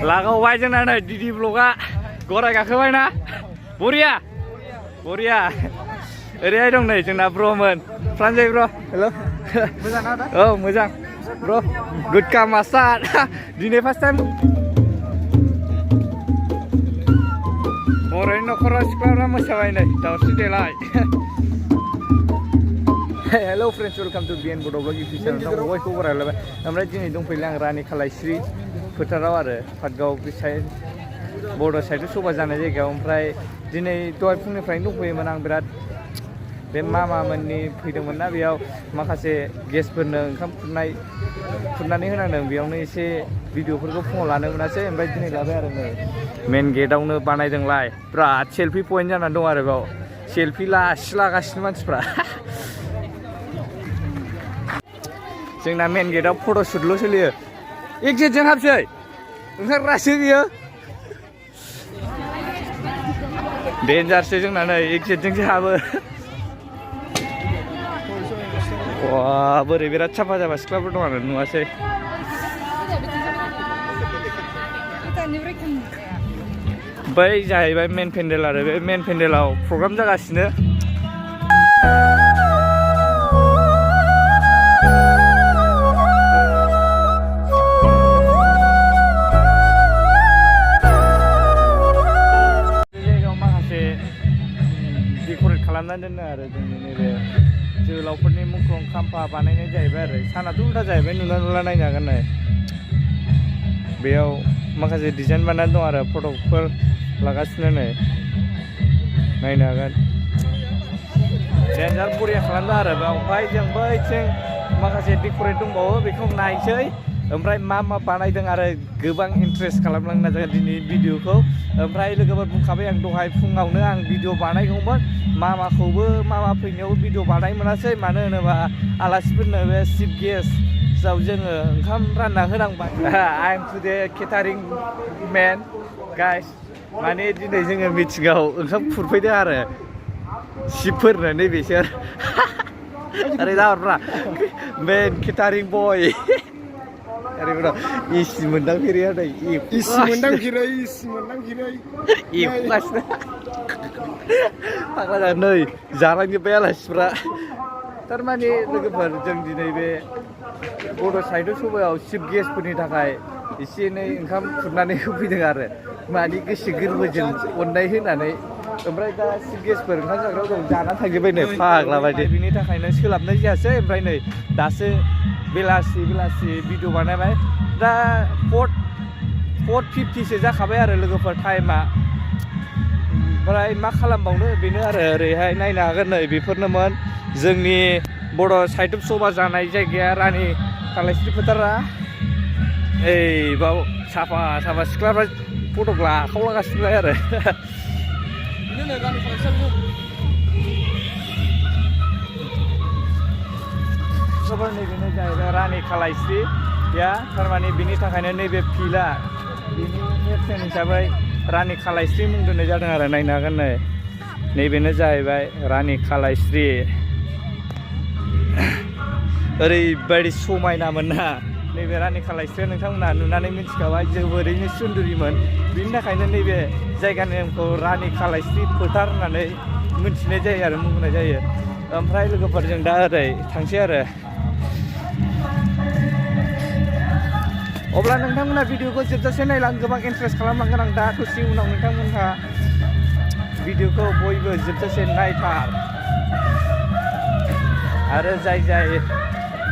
लागावबाय जोंना नै डिडि ब्लगआ गराय गाखोबाय ना बरिया बरिया ओरैहाय दं नै जोंना ब्रमोन फ्रान्जय ब्र हेल' मोजां ना दा? औ मोजां ब्र गुड काम मास्टार दिनै फार्स्ट टाइम बर'नि न'खराव सिख्लाफ्रा मोसाबाय नै दावस्रि देलाय हेल' फ्रेन्ड्स वेलकाम टु बिएन बड' ब्लग इउटुब चेनेल बयखौबो बरायलायबाय ओमफ्राय दिनै दंफैयो आं रानि खालायस्रि फोथाराव आरो पाटगाव बे साइड बड' साइडआव सभा जानाय जायगायाव ओमफ्राय दिनै दहाय फुंनिफ्रायनो दंफैयोमोन आं बिराद बे मामामोननि फैदोंमोन ना बेयाव माखासे गेस्टफोरनो ओंखाम खुरनानै होनांदों बेयावनो एसे भिडिअफोरखौ फुङाव लानो मोनासै ओमफ्राय दिनै लाबाय आरो नै मेन गेटआवनो बानायदोंलाय बिराद सेल्फि पइन्ट जानानै दं आरो बेयाव सेल्फि लागासिनो मानसिफ्रा जोंना मेन गेटआव फट' शुटल' सोलियो एक्जेक्टजों हाबसै ओंखारग्रासो बियो डेन्जारसो जोंना नै एक्जेक्टजोंसो हाबो wah बोरै बिराद साफा जाबा सिख्लाफोर दं आरो नुवासै बै जाहैबाय मेन पेन्डेल आरो बे मेन पेन्डेलाव प्रग्राम जागासिनो जायगायाव माखासे डेक'रेट खालामनानै दोनो आरो जोंनि नैबे जोहोलावफोरनि मुंख्लं खाम्फा बानायनाय जाहैबाय आरो सानाथ' उल्था जाहैबाय नुना नायनो हागोन नै बेयाव माखासे डिजाइन बानायनानै दं आरो फट'फोर लागासिनो नै नायनो हागोन डेन्जार बरिया खालामदों आरो ओमफ्राय जों बैथिं माखासे डेक'रेट दंबावो बेखौ नायसै ओमफ्राय मा बानायदों आरो गोबां इन्ट्रेस्ट खालामलांनो नाजागोन दिनै भिडिअखौ ओमफ्राय लोगोफोर बुंखाबाय आं दहाय फुङावनो आं भिडिअ बानायगौमोन मामा फैनायावबो भिडिअ बानाय मोनासै मानो होनोबा आलासिफोरनो बे चिफ गेस्टआव जोङो ओंखाम रानना होनांबाय आइ एम टुडे केटारिं मेन गाइस माने दिनै जोङो मिटिङाव ओंखाम खुरफैदों आरो चिफफोरनो नैबेसोर ओरै जाहरफ्रा मेन केटारिं बय इसी मोनदांफेरै आरो इसी मोनदांफेरै एवगासिनो फाग्ला जागोन नै जालांजोब्बाय आलासिफ्रा थारमाने लोगोफोर जों दिनै बे बड' साइडआव सभायाव चिफ गेस्टफोरनि थाखाय एसे एनै ओंखाम खुरनानै होफैदों आरो माने गोसो गोरबोजों अननाय होनानै ओमफ्राय दा चिफ गेस्टफोर ओंखाम जाग्रायाव दं जानानै थांजोब्बाय नै फाग्ला बायदि बिनि थाखायनो सोलाबनाय जायासै ओमफ्राय नै दासो बेलासि भिडिअ बानायबाय दा 4:50सो जाखाबाय आरो लोगोफोर टाइमा ओमफ्राय मा खालामबावनो बेनो आरो ओरैहाय नायनो हागोन नै बेफोरनोमोन जोंनि बड' साहित्य सभा जानाय जायगाया रानि खालायस्रि फोथारा ओइ बाव साफा सिख्लाफ्रा फट' लाखावलागासिनो आरो नैबेनो जाहैबाय रानि खालायस्रिया थारमाने बिनि थाखायनो नैबे फिल्डआ बिनि नेरसोन हिसाबै रानि खालायस्रि मुं दोननाय जादों आरो नायनो हागोन नै नैबेनो जाहैबाय रानि खालायस्रि ओरैबायदि समायनामोन ना नैबे रानि खालायस्रिया नोंथांमोना नुनानै मिथिखाबाय जोबोरैनो सुन्दुरिमोन बिनि थाखायनो नैबे जायगानि नामखौ रानि खालायस्रि फोथार होननानै मिथिनाय जायो आरो मुं होनाय जायो ओमफ्राय लोगोफोरजों दा ओरै थांसै आरो अब्ला नोंथांमोना भिडिअखौ जोबजासे नायलां गोबां इन्ट्रेस्ट खालामलांगोन आं दा दसे उनाव नोंथांमोनहा भिडिअखौ बयबो जोबजासे नायथार आरो जाय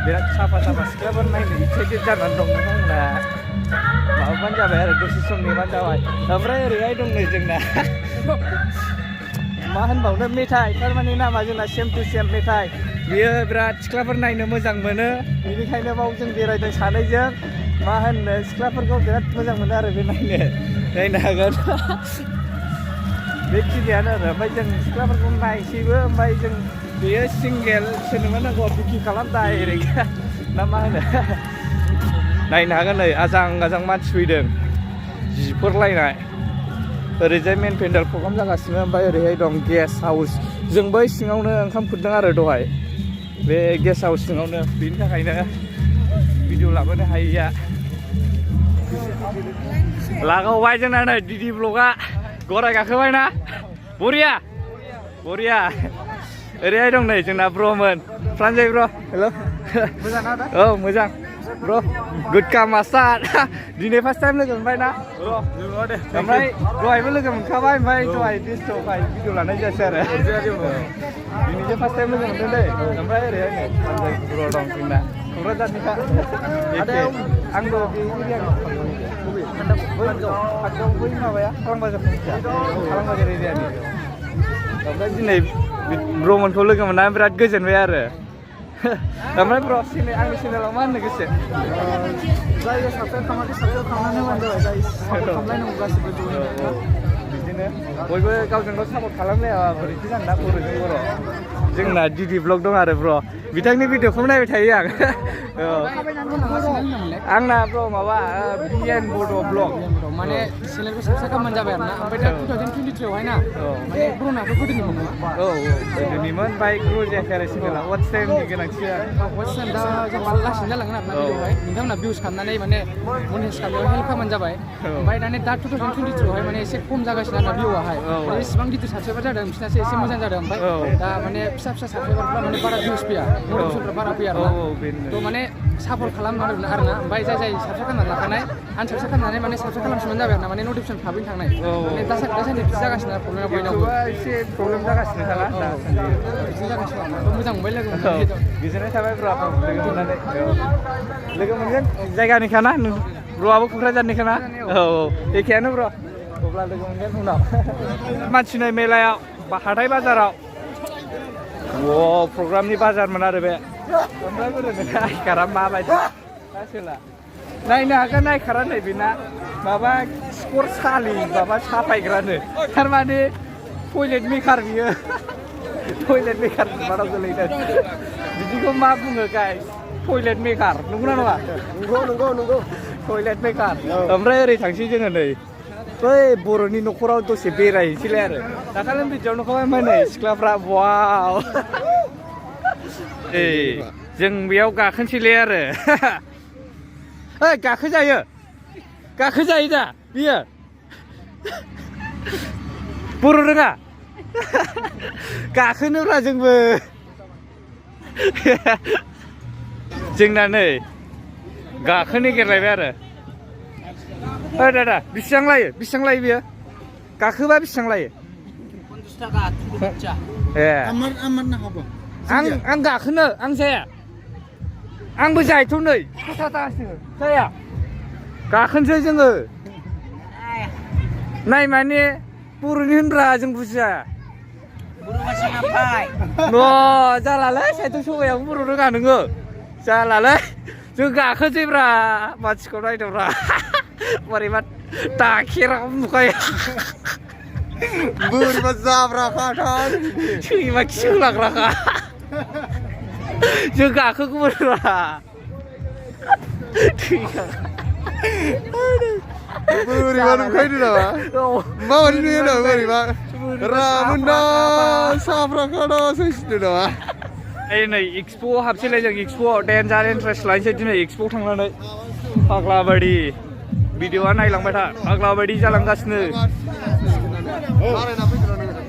बिराद साफा सिख्लाफोर नायनो एक्साइटेड जानानै दं नोंथांमोना माबाबानो जाबाय आरो दसे सम नेबानो जाबाय ओमफ्राय ओरैहाय दं नै जोंना मा होनबावनो मेथाइ थारमाने नामा जोंना सेम टु सेम मेथाइ बियो बिराद सिख्लाफोर नायनो मोजां मोनो बेनिखायनो बाव जों बेरायदों सानैजों मा होननो सिख्लाफोरखौ बिराद मोजां मोनो आरो बे नायनो हागोन बेखिनियानो आरो ओमफ्राय जों सिख्लाफोरखौ नायसैबो ओमफ्राय जों बेयो सिंगेल सोरनोबा नांगौ बुकिं खालाम डाइरेक्ट ना मा होनो नायनो हागोन नै आजां मानसि फैदों जिफोर लायनाय ओरैजाय मेन पेन्डेल प्रग्राम जागासिनो ओमफ्राय ओरैहाय दं गेस्ट हाउस जों बै सिङावनो ओंखाम खुरदों आरो दहाय बे गेस्ट हाउस सिङावनो बेनि थाखायनो भिडिअ लाबोनो हायैया लागावबाय जोंना नै डिडि ब्लगआ गराय गाखोबाय ना बरिया बरिया ओरैहाय दं नै जोंना ब्रमोन फ्रान्जाय ब्र हेल' मोजां ना दा? औ मोजां ब्र गुड काम मास्टार दिनै फार्स्ट टाइम लोगो मोनबाय ना ओमफ्राय दहायबो लोगो मोनखाबाय ओमफ्राय दहाय डिस्ट'खाय भिडिअ लानाय जायासै आरो दिनैसो फार्स्ट टाइम लोगो मोनदों दै ओमफ्राय ओरैहाय नै फ्रान्जाय ब्र दं जोंना क'क्राझारनिखा आंबो बे एरियानि खाथियाव बै माबाया खालामबाजार खालामबाजार एरियानि ओमफ्राय दिनै ब्रमोनखौ लोगो मोननानै बिराद गोजोनबाय आरो ओमफ्राय ब्र आंनि चेनेलाव मा होननो गोसो जाय साबस्क्राइब खालामनानै होबानो जाबाय जाय सापर्ट खालामलायनांगौ गासिबो बिदिनो बयबो गावजों गाव सापर्ट खालामलायाबा बोरैथो जानो ना बर'जों बर' जोंना डिडि ब्लग दं आरो ब्र बिथांनि भिडिअखौबो नायबाय थायो आं आंना ब्र माबा बिएन बड' ब्लग माने चेनेलखौ साबस्क्राइब खालामबानो जाबाय आरो ना ओमफ्य दा 2023 आवहाय ना माने ब्रनाथ' गोदोनिमोन औ गोदोनिमोन बाइक ग्र' जायाखै आरो चेनेला वाट्स टाइमनि गोनांथि वाट्स टाइम दा जोंहा लासैनो जालांगोन आरो ना भिडिअआवहाय नोंथांमोना भिउस खालामनानै माने मनिटाइज खालामनायाव हेल्प खालामबानो जाबाय ओमफ्राय दानि दा 2023 आवहाय माने एसे खम जागासिनो आरो भिउआहाय एसेबां गिदिर साबस्क्राइबार जादों बिसोरनासो एसे मोजां जादों ओमफ्राय दा माने फिसा फिसा साबस्क्राइबारफ्रा माने बारा भिउस फैया नटिफिकेसनफ्रा बारा फैया आरो ना थ' माने सापर्ट खालामनांगौ आरो ना ओमफ्राय जाय साबस्क्राइब खालामनानै लाखानाय आनसाबस्क्राइब खालामनानै माने साबस्क्राइब खालामफिनबानो जाबाय आरो ना माने नटिफिकेसन थाबैनो थांनाय माने दासान्दि बिदि जागासिनो आरो प्रब्लेमा बयनावबो एसे प्रब्लेम जागासिनो थाला बिदिनो जागासिनो आरो मोजां मोनबाय लोगो मोननानै गोजोननाय थाबाय ब्र लोगो मोननानै लोगो मोनगोन जायगानिखा ना ब्र'आबो क'क्राझारनिखा ना औ एखेयानो ब्र अब्ला लोगो मोनगोन उनाव मानसिनि मेलायाव हाथाय बाजाराव प्रग्रामनि बाजारमोन आरो बे ओमफ्राय बोरै आइकारा माबायदि गासैला नायनो हागोन नायखारा नै बेना माबा स्कर सालि माबा साफायग्रानो थारमाने टयलेट मेकार बियो टयलेट मेकार माराव गोलैदों बिदिखौ मा बुङो गाय टयलेट मेकार नंगौना नङा नंगौ टयलेट मेकार ओमफ्राय ओरै थांसै जोङो नै बै बर'नि न'खराव दसे बेरायहैनोसैलाय आरो दाखालि भिडिअआव नुखाबाय नै सिख्लाफ्रा वाव जों बेयाव गाखोनोसैलाय आरो गाखोजायो दा बियो बर' रोङा गाखोनोब्रा जोंबो जोंना नै गाखोनो गेरलायबाय आरो दादा बेसेबां लायो बियो गाखोबा बेसेबां लायो 50 थाखा ए आं गाखोनो आं जाया आंबो जायोथ' नै जाया गाखोनोसै जोङो नाय माने बर'नि होनब्रा जों बुजिया जालालै साइथ' सबायाव बर' रोङा नोङो जालालै जों गाखोनोसैब्रा मानसिखौ नायदोंब्रा बोरैबा दाखेराव नुखायो बोरैबा जाब्राखाथार सैमा खिसोलाग्राखा जों गाखोगौमोनब्रा बोरैबा नुखायदो नामा माबायदि नुयो नामा बोरैबा रामुन्दा साब्राखादा सैसिदो नामा नै एक्सप'आव हाबसैलाय जों एक्सप'आव डेन्जार इन्ट्रेस्ट लानोसै दिनै एक्सप'आव थांनानै फाग्लाबायदि भिडिअआ नायलांबाय था फाग्लाबायदि जालांगासिनो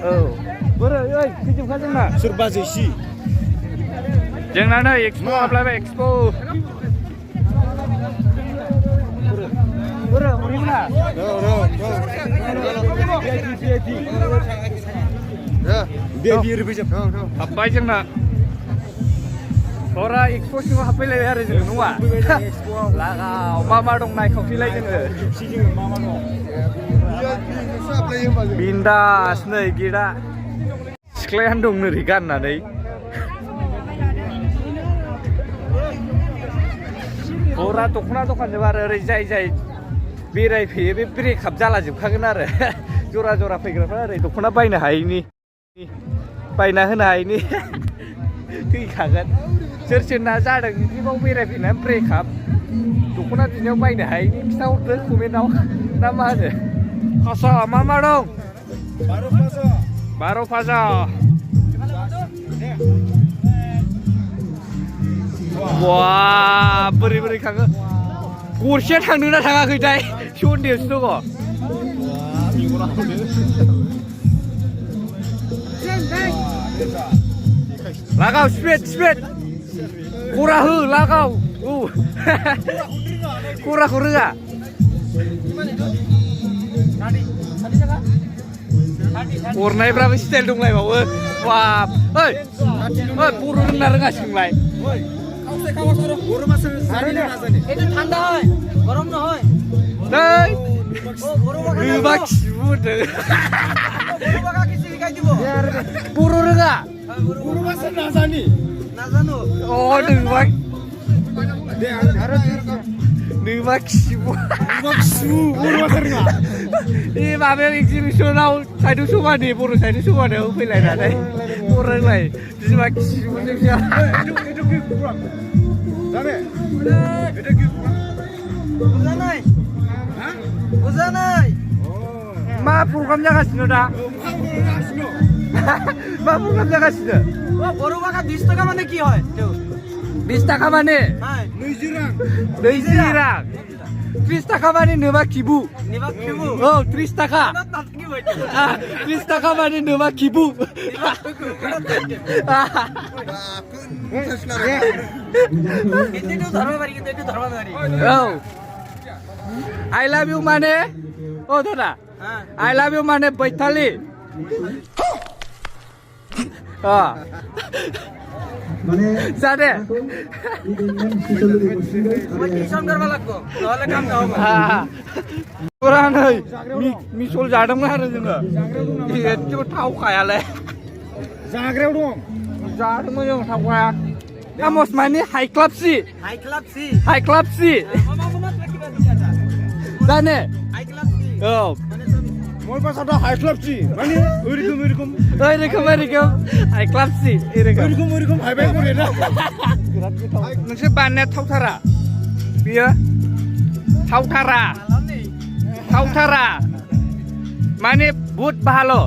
औ बोरै ओइ फैजोबखा जोंना सोरबा जैसि जोंना नै एक्सप'आव हाबलायबाय एक्सप' बोरै हरैमोना हाबबाय जोंना हरा एक्सप' सिङाव हाबफैलायबाय आरो जोङो नङा लागाव मा दं नायखावसैलाय जोङो बिन्दास नै गेटआ सिख्लायानो दं नोरै गाननानै हरा दख'ना दखानजों आरो ओरै जाय बेरायफैयो बे ब्रेकआप जालाजोबखागोन आरो जरा फैग्राफ्रा ओरै दख'ना बायनो हायैनि बायना होनो हायैनि थैखागोन सोरना जादों बिदिबाव बेरायफैनानै ब्रेकआप दख'ना बिनायाव बायनो हायैनि खिथाहरदो कमेन्टआव ना मा होनो फासा मा दं 12 फाजा बोरै खाङो गरसेया थांदोंना थाङाखैथाय सन्देहसो दङ लागाव स्पिड स्पिड खरा हो लागाव औ खराखौ रोङा हरनायफ्राबो स्टाइल दंलायबावो बाब ओइ ओइ बर' रोंना रोङासिनोलाय এটা ঠান্ডা হয় গরম নহয় नै ও বড় বাগা गोबा खिबु होनदों বড় বাগা কিছু শিখাই দিব बर' रोङा বড় ভাষা না জানি না জানো अ नोंबा नोंबा खिबु বড় ভাষা रोङा बे माबायाव एक्जिबिसनाव साइड समानि बर' साइड समानियाव फैलायनानै बर' रोंलाय बिमा खिबुजोंसो বুঝা নাই বুঝা নাই मा प्रग्राम जागासिनो दा मा प्रग्राम जागासिनो ও বড় বাগা 20 টাকা মানে কি হয় 20 टाका माने হ্যাঁ 20 रां 30 टाका माने नोमा खिबु নিবা কিবু औ 30 टाका না কি বইতে 30 टाका माने नोमा खिबु কিন্তু ধর্মবাড়ি কিন্তু একটু ধর্মবাড়ি औ I love you माने ओ दादा হ্যাঁ I love you माने बैथालि जाने তোমার টিউশন করবা লাগবো তাহলে কাম না হবে पुरा नै मिसल जादोंमोन आरो जोङो एसेबो थावखायालाय जाग्रायाव दं जादोंमोन जों थावखाया आमस माने हाइ क्लाब सि হাই ক্লাব সি हाइ क्लाब सि মামা মামা কিবা দিয়াটা जाने হাই ক্লাব সি औ মোর পাশাটা হাই ক্লাব সি মানে ওইরকম ओरैखोम हाइ क्लाब सि ওইরকম হাইবাই করে না नोंसोर बानाया थावथारा बियो थावथारा थावथारा माने बहुत भालो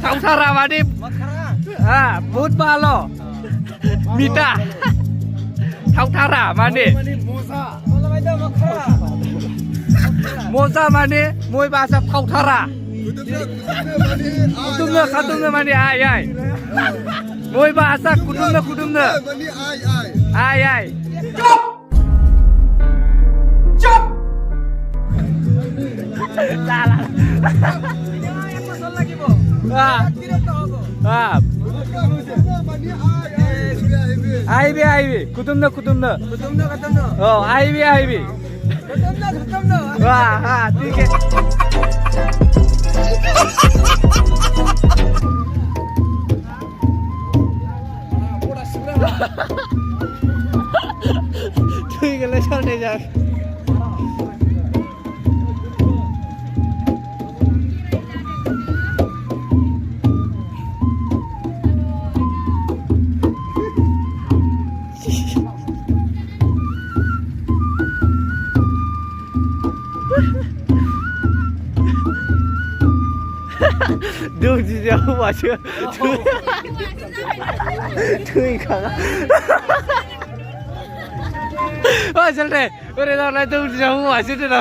थावथारा माने बहुत भालो मिठा थावथारा माने मजा माने मोय भाषा थावथारा खादुमनो माने आय मोय भाषा कुदुमनो आय salah Aibi kutumno oh aibi wah tiket tuh kalau soalnya jak Duh, jauh masuk. Tuh ikan. Oh, selesai. Udah tahu lah tuh jauh masuk tu.